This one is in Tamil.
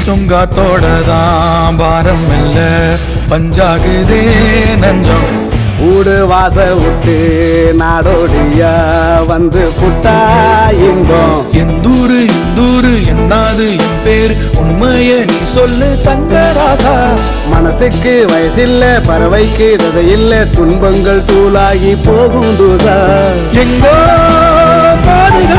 வீசுங்காத்தோடதான் பாரம் இல்ல பஞ்சாகுதே நஞ்சம் ஊடு வாச விட்டு நாடோடியா வந்து புட்டா இன்பம் எந்தூரு இந்தூரு என்னாது என் பேர் உண்மைய நீ சொல்லு தங்கராசா மனசுக்கு வயசில்ல பறவைக்கு ததையில்ல துன்பங்கள் தூளாகி போகும் தூசா எங்கோ பாதுகா